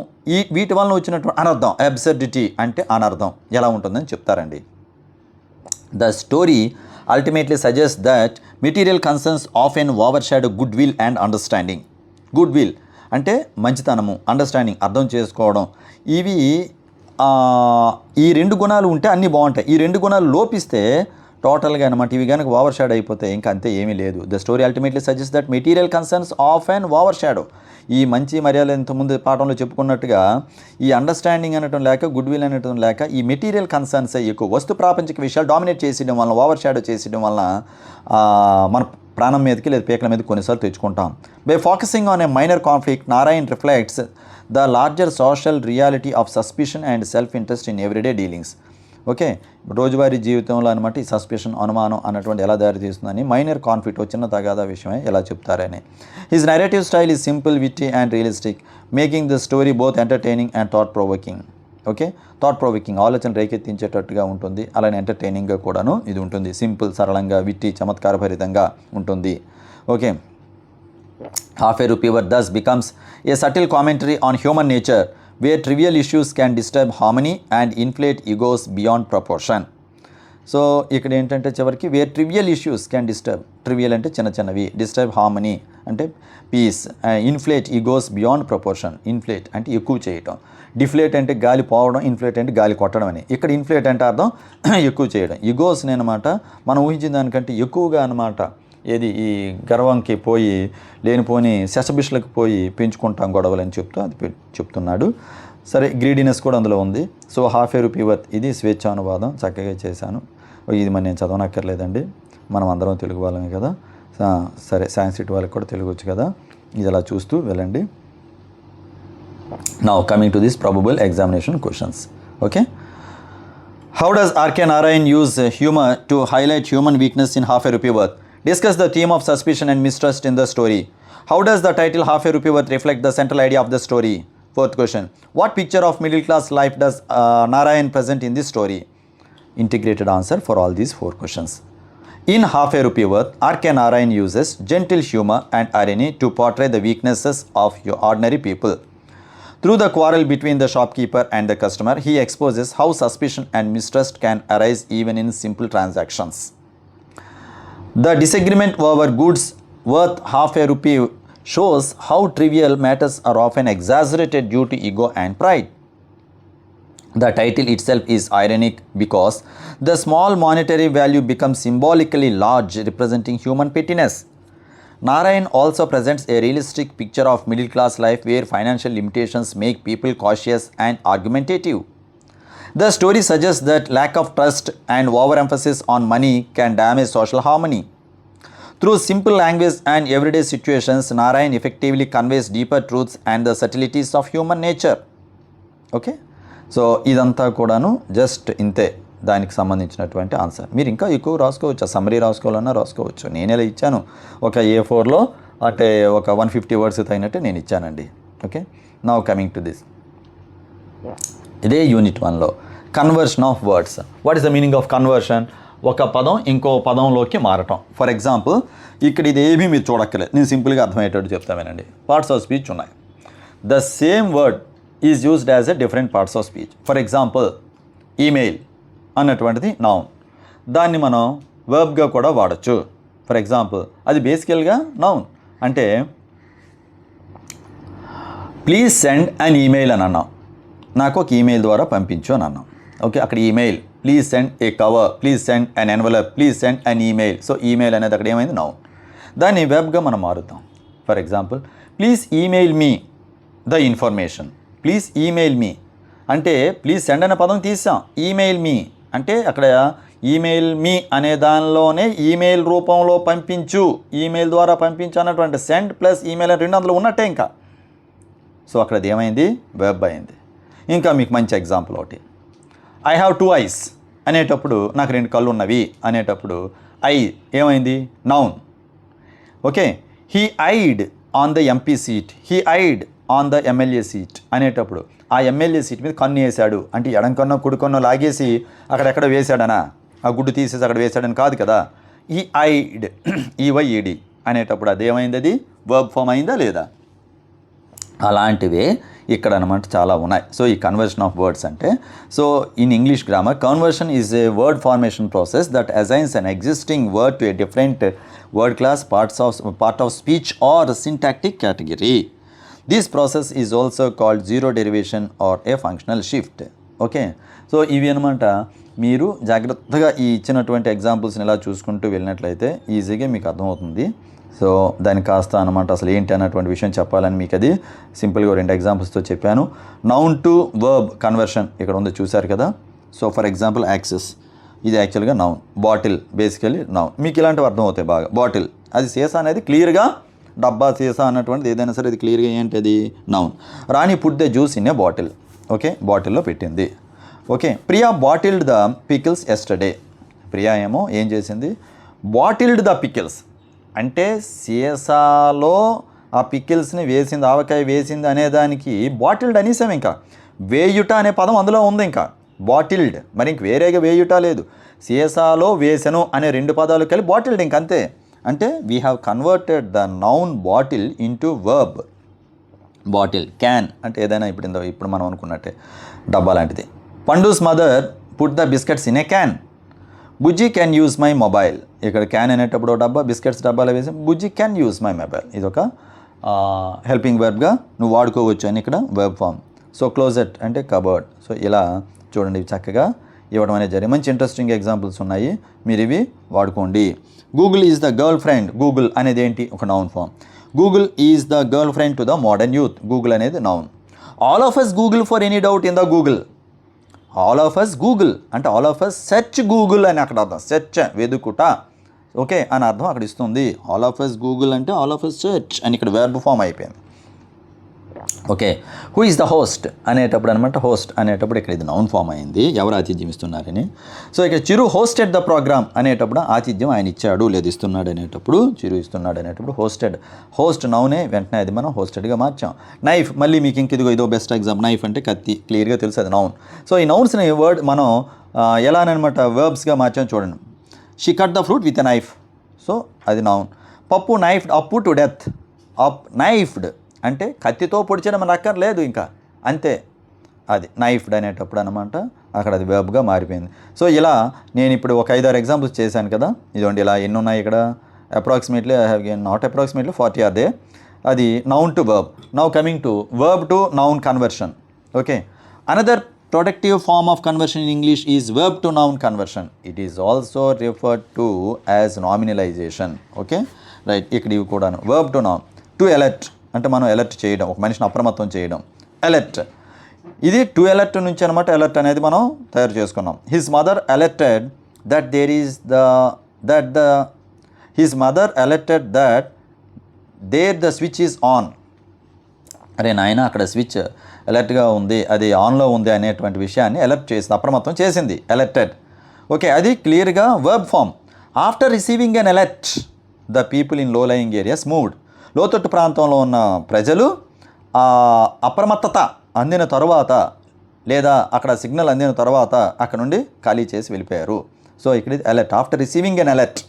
వీటి వలన వచ్చినటువంటి అనర్థం, అబ్సర్డిటీ అంటే అనర్థం ఎలా ఉంటుందని చెప్తారండి. The story ultimately suggests that material concerns often overshadow goodwill and understanding. Goodwill అంటే మంచితనము, అండర్స్టాండింగ్ అర్థం చేసుకోవడం. ఇవి ఈ 2 గుణాలు ఉంటే అన్నీ బాగుంటాయి. ఈ 2 గుణాలు లోపిస్తే టోటల్గా అనమాట ఇవి కనుక ఓవర్షాడో అయిపోతే ఇంకా అంతే ఏమీ లేదు. The story ultimately suggest that material concerns of and overshadow. ఈ మంచి మర్యాద ఇంతకుముందు పాఠంలో చెప్పుకున్నట్టుగా ఈ అండర్స్టాండింగ్ అనటం లేక, గుడ్ విల్ అనటం లేక ఈ మెటీరియల్ కన్సర్న్స్ ఎక్కువ వస్తు ప్రాపంచిక విషయాలు డామినేట్ చేసేయడం వలన, ఓవర్షాడో చేసేయడం వలన మన ప్రాణం మీదకి లేదా పీకల మీదకి కొన్నిసార్లు తెచ్చుకుంటాం. By focusing on a minor conflict, Narayan reflects the larger social reality of suspicion and self interest in everyday dealings. Okay, రోజువారీ జీవితంలో అనమాట ఈ సస్పిషన్, అనుమానం అన్నటువంటి ఎలా దారి తీస్తుందని, మైనర్ కాన్ఫ్లిక్ట్ చిన్న తగాదా విషయమే ఎలా చెప్తారని. His narrative style is simple, witty and realistic, making the story both entertaining and thought provoking. Okay, thought provoking ఆలోచన రేకెత్తించేటట్టుగా ఉంటుంది, అలానే ఎంటర్టైనింగ్గా కూడాను ఇది ఉంటుంది. సింపుల్, సరళంగా, విట్టి, చమత్కారభరితంగా ఉంటుంది. Okay, ₹1/2 worth thus becomes a subtle commentary on human nature, where trivial issues can disturb harmony and inflate egos beyond proportion. So ఇక్కడ ఏంటంటే చివరికి where trivial issues can disturb, trivial అంటే చిన్న చిన్నవి, డిస్టర్బ్ హార్మనీ అంటే peace, inflate egos beyond proportion, inflate అంటే ఎక్కువ చేయటం, డిఫ్లేట్ అంటే గాలి పోవడం, ఇన్ఫ్లేట్ అంటే గాలి కొట్టడం అని. ఇక్కడ ఇన్ఫ్లేట్ అంటే అర్థం ఎక్కువ చేయడం. ఈగోస్ని అనమాట మనం ఊహించిన దానికంటే ఎక్కువగా అనమాట ఏది ఈ గర్వంకి పోయి లేనిపోని శశబిషలకు పోయి పెంచుకుంటాం గొడవలు అని చెప్తూ అది చెప్తున్నాడు. సరే, గ్రీడీనెస్ కూడా అందులో ఉంది. సో ₹1/2 worth ఇది స్వేచ్ఛానువాదం చక్కగా చేశాను. ఇది మరి నేను చదవనక్కర్లేదండి, మనం అందరం తెలుగు వాళ్ళమే కదా. సరే, సాంస్క్రిట్ వాళ్ళకి కూడా తెలుగు వచ్చు కదా, ఇది అలా చూస్తూ వెళ్ళండి. Now coming to this probable examination questions. Okay, how does R K Narayan use humour to highlight human weakness in ₹1/2 worth? Discuss the theme of suspicion and mistrust in the story. How does the title Half a Rupee Worth reflect the central idea of the story? Fourth question. What picture of middle class life does Narayan present in this story? Integrated answer for all these 4 questions. In Half a Rupee Worth, R.K. Narayan uses gentle humor and irony to portray the weaknesses of ordinary people. Through the quarrel between the shopkeeper and the customer, he exposes how suspicion and mistrust can arise even in simple transactions. The disagreement over goods worth half a rupee shows how trivial matters are often exaggerated due to ego and pride. The title itself is ironic because the small monetary value becomes symbolically large, representing human pettiness. Narayan also presents a realistic picture of middle class life where financial limitations make people cautious and argumentative. The story suggests that lack of trust and overemphasis on money can damage social harmony. Through simple language and everyday situations, Narayan effectively conveys deeper truths and the subtleties of human nature. Okay? So ఇదంతా కూడాను just ఇంతే దానికి సంబంధించినటువంటి answer. మీరు ఇంకా ఎక్కువ రాసుకోవచ్చు, summary రాసుకోవాలన్నా రాసుకోవచ్చు. నేను ఇలా ఇచ్చాను ఒక A4లో అంటే ఒక 150 వర్డ్స్ తగినట్టు నేను ఇచ్చానండి. Okay, now coming to this. ఇదే యూనిట్ 1లో conversion of words. What is the meaning of conversion? ఒక పదం ఇంకో పదంలోకి మారటం. ఫర్ ఎగ్జాంపుల్ ఇక్కడ ఇది ఏమీ మీరు చూడక్కలేదు, నేను సింపుల్గా అర్థమయ్యేటట్టు చెప్తామేనండి. పార్ట్స్ ఆఫ్ స్పీచ్ ఉన్నాయి. The same word is used as a different parts of speech. For example email అన్నటువంటిది నౌన్, దాన్ని మనం వర్బ్గా కూడా వాడచ్చు. ఫర్ ఎగ్జాంపుల్ అది బేసికల్గా నౌన్. అంటే ప్లీజ్ సెండ్ అన్ ఈమెయిల్ అని అన్నాం, నాకు ఒక ఈమెయిల్ ద్వారా పంపించు అని అన్నాం. ఓకే, అక్కడ email, please send a cover, please send an envelope, please send an email. So email అనేది అక్కడ ఏమైంది? నౌన్. దాన్ని వెబ్గా మనం మారుతాం. For example please email me the information. Please email me అంటే ప్లీజ్ సెండ్ అనే పదం తీసాం, ఈమెయిల్ మీ అంటే అక్కడ ఈమెయిల్ మీ అనే దానిలోనే ఈమెయిల్ రూపంలో పంపించు, ఈమెయిల్ ద్వారా పంపించు అన్నటువంటి సెండ్ ప్లస్ ఈమెయిల్ అని 2 అందులో ఉన్నట్టే ఇంకా. సో అక్కడ అది ఏమైంది? వెబ్ అయింది. ఇంకా మీకు మంచి ఎగ్జాంపుల్ ఒకటి, ఐ హ్యావ్ 2 ఐస్ అనేటప్పుడు నాకు 2 కళ్ళు ఉన్నవి అనేటప్పుడు ఐ ఏమైంది? Noun. Okay, he I'd on the MP seat, he I'd on the MLA seat అనేటప్పుడు ఆ ఎమ్మెల్యే సీట్ మీద కన్ను వేశాడు అంటే ఎడం కన్నో కుడి కన్నో లాగేసి అక్కడెక్కడ వేశాడనా, ఆ గుడ్డు తీసేసి అక్కడ వేశాడని కాదు కదా. ఈ ఐడ్ ఈవైఈడి అనేటప్పుడు అదేమైంది? అది వర్బ్ ఫామ్ అయిందా లేదా? అలాంటివే ఇక్కడ అనమాట చాలా ఉన్నాయి. సో ఈ కన్వర్షన్ ఆఫ్ వర్డ్స్ అంటే, so in English grammar conversion is a word formation process that assigns an existing word to a different word class part of speech or syntactic category. This process is also called zero derivation or a functional shift. Okay, so ఇవి అనమాట. మీరు జాగ్రత్తగా ఈ ఇచ్చినటువంటి ఎగ్జాంపుల్స్ని ఇలా చూసుకుంటూ వెళ్ళినట్లయితే ఈజీగా మీకు అర్థమవుతుంది. సో దానికి కాస్త అనమాట అసలు ఏంటి అన్నటువంటి విషయం చెప్పాలని మీకు అది సింపుల్గా 2 ఎగ్జాంపుల్స్తో చెప్పాను. నౌన్ టు వర్బ్ కన్వర్షన్ ఇక్కడ ఉంది, చూశారు కదా. సో ఫర్ ఎగ్జాంపుల్ యాక్సెస్, ఇది యాక్చువల్గా నౌన్. Bottle basically noun. మీకు ఇలాంటివి అర్థమవుతాయి బాగా. బాటిల్ అది సీసా అనేది క్లియర్గా డబ్బా సీసా అన్నటువంటిది ఏదైనా సరే అది క్లియర్గా ఏంటది? Noun. Rani put the juice in a bottle. Okay, బాటిల్లో పెట్టింది. Okay, Priya bottled the pickles yesterday. Priya ఏమో ఏం చేసింది? బాటిల్డ్ ద పికిల్స్ అంటే సీసాలో ఆ పికిల్స్ని వేసింది, ఆవకాయ వేసింది అనేదానికి బాటిల్డ్ అనేసాం. ఇంకా వేయుట అనే పదం అందులో ఉంది. ఇంకా బాటిల్డ్ మరి ఇంక వేరేగా వేయుట లేదు. సీసాలో వేసెను అనే 2 పదాలు కలిపి బాటిల్డ్ ఇంకంతే. అంటే we have converted the noun bottle into verb. Bottle, can అంటే ఏదైనా ఇప్పుడు మనం అనుకున్నట్టే డబ్బా లాంటిది. Pandu's mother put the biscuits in a can. Bujji can use my mobile. ఇక్కడ క్యాన్ అనేటప్పుడు డబ్బా, బిస్కెట్స్ డబ్బాలో వేసి Bujji can use my mobile. ఇది ఒక హెల్పింగ్ వర్బ్గా నువ్వు వాడుకోవచ్చు అని ఇక్కడ వర్బ్ ఫామ్. సో క్లోజెట్ అంటే కబర్డ్. సో ఇలా చూడండి చక్కగా ఇవ్వడం అనేది జరిగింది. మంచి ఇంట్రెస్టింగ్ ఎగ్జాంపుల్స్ ఉన్నాయి, మీరు ఇవి వాడుకోండి. Google is the girl friend. Google అనేది ఏంటి? ఒక noun form. Google is the girl friend to the modern youth. Google అనేది noun. All of us Google for any doubt in the Google. All of us Google అంటే all of us search Google అని అక్కడ అర్థం. Search వెదుకుట, okay అని అర్థం అక్కడ ఇస్తుంది. All of us Google అంటే ఆల్ ఆఫ్ అస్ సెర్చ్ అని ఇక్కడ వెర్బ్ ఫామ్ అయిపోయింది. Okay, who is the host అనేటప్పుడు అనమాట. హోస్ట్ అనేటప్పుడు ఇక్కడ ఇది నౌన్ ఫామ్ అయింది, ఎవరు ఆతిథ్యం ఇస్తున్నారని. సో ఇక్కడ చిరు హోస్టెడ్ ద ప్రోగ్రామ్ అనేటప్పుడు ఆతిథ్యం ఆయన ఇచ్చాడు లేదా ఇస్తున్నాడు అనేటప్పుడు, చిరు ఇస్తున్నాడు అనేటప్పుడు హోస్టెడ్. హోస్ట్ నౌనే, వెంటనే అది మనం హోస్టెడ్గా మార్చాం. నైఫ్, మళ్ళీ మీకు ఇదో బెస్ట్ ఎగ్జాంపుల్. నైఫ్ అంటే కత్తి, క్లియర్గా తెలుసు అది నౌన్. సో ఈ నౌన్స్ని వర్డ్ మనం ఎలానమాట వర్బ్స్గా మార్చాం చూడండి. She cut the fruit with a knife, so అది నౌన్. పప్పు నైఫ్డ్ అప్పు టు డెత్. అప్ నైఫ్డ్ అంటే కత్తితో పొడిచడం మనకు అక్కర్లేదు, ఇంకా అంతే, అది నైఫ్డ్ అనేటప్పుడు అనమాట. అక్కడ అది వెర్బ్గా మారిపోయింది. సో ఇలా నేను ఇప్పుడు ఒక 5-6 ఎగ్జాంపుల్స్ చేశాను కదా. ఇదిగోండి ఇలా ఎన్ని ఉన్నాయి ఇక్కడ. Approximately I have given not approximately 40 are they. అది noun to verb. Now coming to verb to noun conversion. Okay, another productive form of conversion in English is verb to noun conversion. It is also referred to as nominalization. Okay, right, ఇక్కడ ఇవి కూడాను verb to noun. To alert అంటే మనం alert చేయడం, ఒక మనిషిని అప్రమత్తం చేయడం, అలర్ట్. ఇది టు అలర్ట్ నుంచి అనమాట. అలర్ట్ అనేది మనం తయారు చేసుకున్నాం. His mother alerted that there is his mother alerted that the switch is on. అరే నాయన, అక్కడ స్విచ్ అలర్ట్గా ఉంది, అది ఆన్లో ఉంది అనేటువంటి విషయాన్ని అలర్ట్ చేసింది, అప్రమత్తం చేసింది, అలర్టెడ్. ఓకే, అది క్లియర్గా verb form. After receiving an alert the people in low lying areas moved. లోతట్టు ప్రాంతంలో ఉన్న ప్రజలు అప్రమత్తత అందిన తర్వాత, లేదా అక్కడ సిగ్నల్ అందిన తర్వాత అక్కడ నుండి ఖాళీ చేసి వెళ్ళిపోయారు. సో ఇక్కడ alert, after receiving an alert.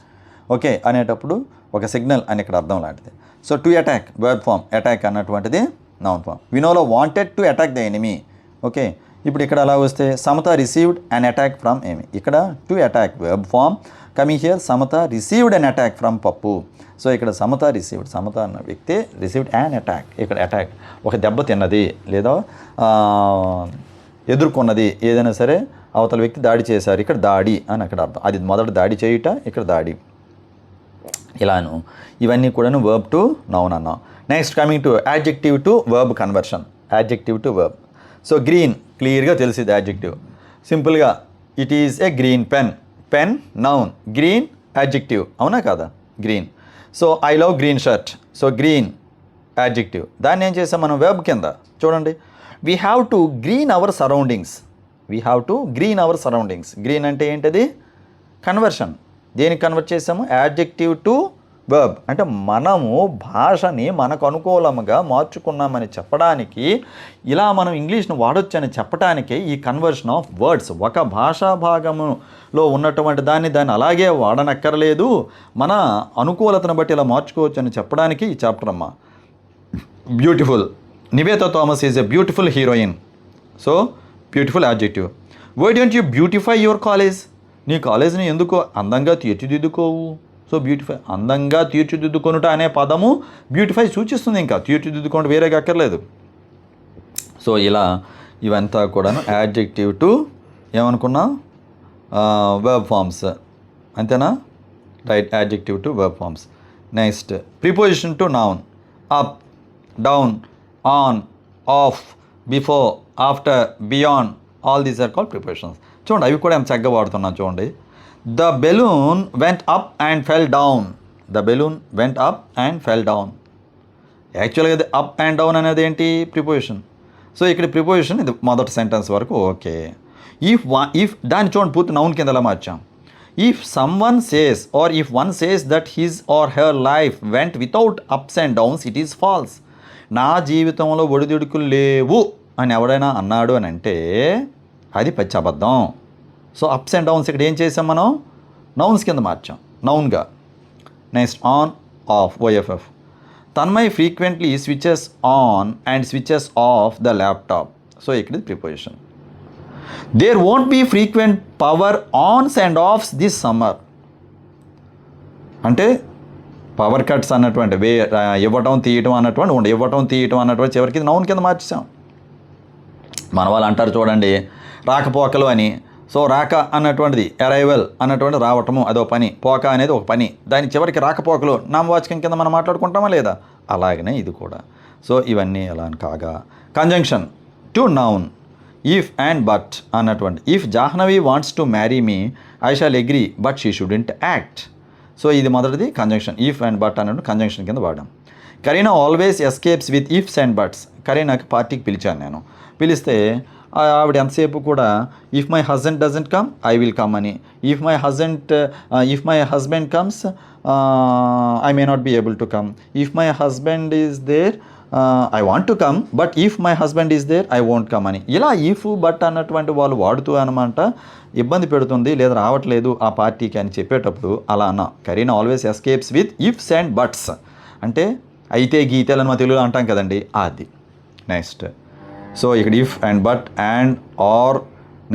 Okay అనేటప్పుడు ఒక సిగ్నల్ అని ఇక్కడ అర్థం లాంటిది. So to attack verb form, attack అన్నటువంటిది నౌన్ ఫామ్. వినోలో wanted to attack the enemy. Okay, ఇప్పుడు ఇక్కడ అలా వస్తే Samata received an attack from enemy. ఇక్కడ to attack verb form. Coming here Samata received an attack from Pappu. So ఇక్కడ సమత రిసీవ్డ్, సమత అన్న వ్యక్తి రిసీవ్డ్ అన్ అటాక్. ఇక్కడ అటాక్ ఒక దెబ్బ తిన్నది లేదా ఎదుర్కొన్నది, ఏదైనా సరే అవతల వ్యక్తి దాడి చేశారు, ఇక్కడ దాడి అని అక్కడ అర్థం. అది మొదట దాడి చేయుట, ఇక్కడ దాడి. ఇలాను ఇవన్నీ కూడాను వర్బ్ టు నౌన్ అన్నాం. Next coming to adjective to verb conversion. Adjective to verb. So green క్లియర్గా తెలిసింది యాడ్జెక్టివ్. సింపుల్గా it is a green pen. Pen noun, green adjective, అవునా కాదా? Green. So I love green shirt. So green adjective. దాన్ని ఏం చేసాం మనం verb కింద. చూడండి, we have to green hour surroundings. We have to green hour surroundings. Green అంటే ఏంటది? కన్వర్షన్. దేనికి కన్వర్ట్ చేసాము? Adjective to verb. అంటే మనము భాషని మనకు అనుకూలంగా మార్చుకున్నామని చెప్పడానికి, ఇలా మనం ఇంగ్లీష్ను వాడొచ్చని చెప్పడానికే ఈ కన్వర్షన్ ఆఫ్ వర్డ్స్. ఒక భాషా భాగములో ఉన్నటువంటి దాన్ని అలాగే వాడనక్కర్లేదు, మన అనుకూలతను బట్టి ఇలా మార్చుకోవచ్చు అని చెప్పడానికి ఈ చాప్టర్ అమ్మ. Beautiful. Nivetha Thomas is a beautiful heroine. So beautiful adjective. Why don't you beautify your college? నీ కాలేజ్ని ఎందుకు అందంగా తీర్చిదిద్దుకోవు? సో బ్యూటిఫై, అందంగా తీర్చిదిద్దుకొనుట అనే పదము బ్యూటిఫై సూచిస్తుంది. ఇంకా తీర్చిదిద్దుకోండి వేరేగా అక్కర్లేదు. సో ఇలా ఇవంతా కూడాను యాడ్జెక్టివ్ టు ఏమనుకున్నాం? Verb forms. అంతేనా? Right, adjective to verb forms. Next preposition to noun. Up, down, on, off, before, after, beyond, all these are called prepositions. చూడండి, అవి కూడా ఎంత చక్కగా వాడుతున్నాం చూడండి. The balloon went up and fell down. The balloon went up and fell down. యాక్చువల్గా ఇది up and down అనేది ఏంటి? ప్రిపోజిషన్. సో ఇక్కడ ప్రిపోజిషన్ ఇది మొదటి సెంటెన్స్ వరకు ఓకే. ఇఫ్ దాన్ని చూడండి పూర్తి నౌన్ కింద ఎలా మార్చాం. If someone says or if one says that his or her life went without ups and downs, it is false. నా జీవితంలో ఒడిదుడుకులు లేవు అని ఎవడైనా అన్నాడు అని అంటే అది పచ్చి అబద్ధం. సో అప్స్ అండ్ డౌన్స్ ఇక్కడ ఏం చేసాం మనం? నౌన్స్ కింద మార్చాం, నౌన్గా. Next on, off, O F F. Tanmay frequently switches on and switches off the laptop. So ఇక్కడ ఇది preposition. There won't be frequent power ons and offs this summer. అంటే పవర్ కట్స్ అన్నటువంటి ఇవ్వటం తీయటం అన్నటువంటి ఉండదు. ఇవ్వటం తీయటం అన్నటువంటి చివరికి నౌన్ కింద మార్చేసాం. మన వాళ్ళు అంటారు చూడండి రాకపోకలు అని. సో రాక అన్నటువంటిది అరైవల్ అన్నటువంటి రావటము అదో పని, పోక అనేది ఒక పని, దాని చివరికి రాకపోకలు నామవాచకం కింద మనం మాట్లాడుకుంటామా లేదా? అలాగనే ఇది కూడా. సో ఇవన్నీ ఎలా కాగా conjunction to noun. If and but అన్నటువంటి. If Jahnavi wants to marry me I shall agree but she shouldn't act. So ఇది మొదటిది కంజంక్షన్. ఇఫ్ అండ్ బట్ అన్నట్టు కంజంక్షన్ కింద వాడాం. Kareena always escapes with ifs and buts. కరీనాకి పార్టీకి పిలిచాను నేను. పిలిస్తే ఆవిడ ఎంతసేపు కూడా if my husband doesn't come I will come అని, if my husband comes I may not be able to come, if my husband is there I want to come but if my husband is there I won't come అని, ఇలా if but అన్నటువంటి వాళ్ళు వాడుతూ అనమాట ఇబ్బంది పెడుతుంది లేదా రావట్లేదు ఆ పార్టీకి అని చెప్పేటప్పుడు అలా అన్న. Kareena always escapes with ifs and buts అంటే అయితే గీతేలని మా తెలుగులో అంటాం కదండి అది. నెక్స్ట్ సో ఇక్కడ if and but and or,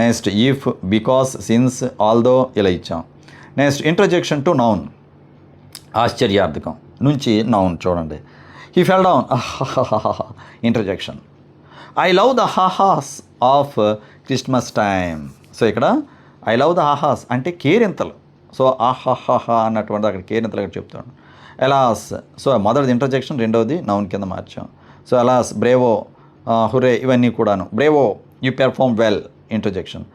next if, because, since, although ఇలా ఇచ్చాం. నెక్స్ట్ ఇంటర్జెక్షన్ టు నౌన్, ఆశ్చర్యార్థకం నుంచి నౌన్ చూడండి. He fell down, interjection. I love the hahas of Christmas time. So ఇక్కడ ఐ లవ్ ద హాహాస్ అంటే కేరింతలు. సో ఆహాహా అన్నటువంటి అక్కడ కేరింతలు అక్కడ చెప్తాడు. ఎలాస్, సో మొదటిది ఇంటర్జెక్షన్, రెండవది నౌన్ కింద మార్చాం. సో ఎలాస్, బ్రేవో, హురే ఇవన్నీ కూడాను. Bravo you perform well, interjection.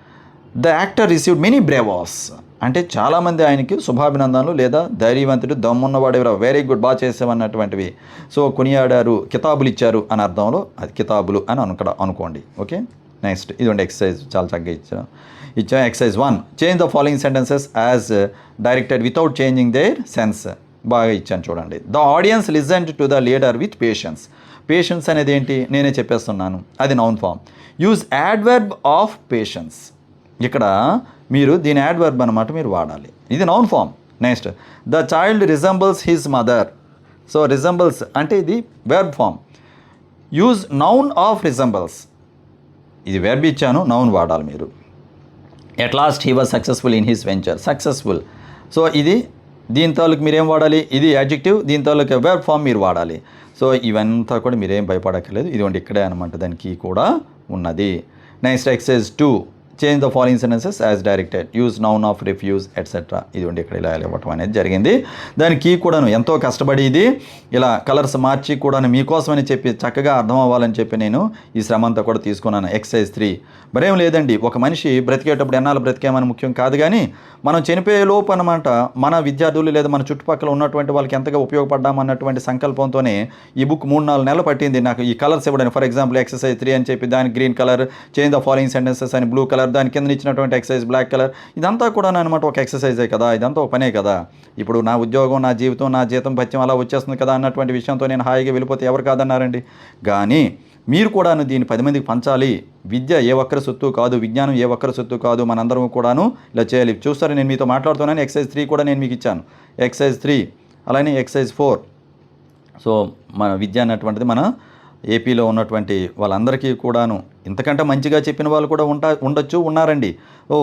The actor received many bravos అంటే చాలామంది ఆయనకి శుభాభినందనలు లేదా ధైర్యవంతుడు, దమ్మున్నవాడు ఎవరో, వెరీ గుడ్, బాగా చేసామన్నటువంటివి. సో కొనియాడారు, కితాబులు ఇచ్చారు అని అర్థంలో అది కితాబులు అని అనుకోండి. ఓకే, నెక్స్ట్ ఇదిగోండి ఎక్సర్సైజ్ చాలా చక్కగా ఇచ్చాం. Exercise 1, change the following sentences as directed without changing their sense. బాగా ఇచ్చాను చూడండి. The audience listened to the leader with patience. Patience అనేది ఏంటి నేనే చెప్పేస్తున్నాను, అది noun form. Use adverb of patience. ఇక్కడ మీరు దీని యాడ్వర్బ్ అనమాట మీరు వాడాలి, ఇది noun form. Next the child resembles his mother. So resembles అంటే ఇది verb form. Use noun of resembles, ఇది వెర్బ్ ఇచ్చాను, నౌన్ వాడాలి మీరు. At last he was successful in his venture, successful. So ఇది దీని తాలూకు మీరేం వాడాలి, ఇది యాడ్జెక్టివ్, దీని తాలూకు వెర్బ్ ఫామ్ మీరు వాడాలి. సో ఇవంతా కూడా మీరేం భయపడక్కర్లేదు, ఇదిగోండి ఇక్కడే అనమాట దానికి కూడా ఉన్నది. Next exercise 2, change the following sentences as directed, use noun of refuse etcetera. ఇదిగోండి ఇక్కడ ఇలా ఇవ్వటం అనేది జరిగింది. దానికి కూడాను ఎంతో కష్టపడి ఇది ఇలా కలర్స్ మార్చి కూడాను మీకోసమని చెప్పి చక్కగా అర్థం అవ్వాలని చెప్పి నేను ఈ శ్రమ అంతా కూడా తీసుకున్నాను. ఎక్సర్సైజ్ 3, మరేం లేదండి, ఒక మనిషి బ్రతికేటప్పుడు ఎన్నాళ్ళు బ్రతికేమని ముఖ్యం కాదు, కానీ మనం చనిపోయే లోపు అనమాట మన విద్యార్థులు లేదా మన చుట్టుపక్కల ఉన్నటువంటి వాళ్ళకి ఎంతగా ఉపయోగపడ్డామన్నటువంటి సంకల్పంతోనే ఈ బుక్ 3-4 నెలలు పట్టింది నాకు ఈ కలర్స్ ఇవ్వడానికి. ఫర్ ఎగ్జాంపుల్ ఎక్సర్సైజ్ 3 అని చెప్పి దానికి green colour, change the following sentences అని బ్లూ కలర్, దాని కింద ఇచ్చినటువంటి ఎక్సర్సైజ్ బ్లాక్ కలర్. ఇదంతా కూడా అనమాట ఒక ఎక్సర్సైజే కదా, ఇదంతా ఒక పనే కదా. ఇప్పుడు నా ఉద్యోగం, నా జీవితం, నా జీతం భత్యం అలా వచ్చేస్తుంది కదా అన్నటువంటి విషయంతో నేను హాయిగా వెళ్ళిపోతే ఎవరు కాదన్నారండి. కానీ మీరు కూడాను దీన్ని 10 మందికి పంచాలి. విద్య ఏ ఒక్కరి సొత్తు కాదు, విజ్ఞానం ఏ ఒక్కరి సొత్తు కాదు, మనందరం కూడాను ఇలా చేయాలి. చూస్తారు నేను మీతో మాట్లాడుతున్నాను. ఎక్సర్సైజ్ 3 కూడా నేను మీకు ఇచ్చాను, ఎక్సర్సైజ్ 3. అలానే ఎక్సర్సైజ్ 4. సో మన విద్య అన్నటువంటిది మన ఏపీలో ఉన్నటువంటి వాళ్ళందరికీ కూడాను ఇంతకంటే మంచిగా చెప్పిన వాళ్ళు కూడా ఉండొచ్చు, ఉన్నారండి.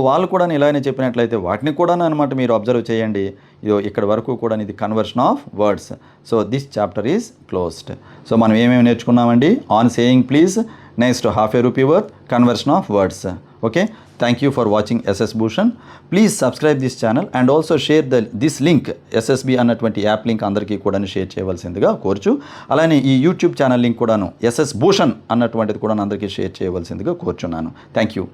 వాళ్ళు కూడా ఇలానే చెప్పినట్లయితే వాటిని కూడా అనమాట మీరు అబ్జర్వ్ చేయండి. ఇది ఇక్కడ వరకు కూడా ఇది conversion of words. So this chapter is closed. So మనం ఏమేమి నేర్చుకున్నామండి, on saying please, next ½ rupee worth, conversion of words. Okay, thank you for watching S S Bhushan. Please subscribe this channel and also share this link, S S B అన్నటువంటి app link అందరికీ కూడా share చేయవలసిందిగా కోరుచు. అలానే ఈ యూట్యూబ్ ఛానల్ లింక్ కూడాను S S Bhushan అన్నటువంటిది కూడా అందరికీ షేర్ చేయవలసిందిగా కోరుచున్నాను. Thank you.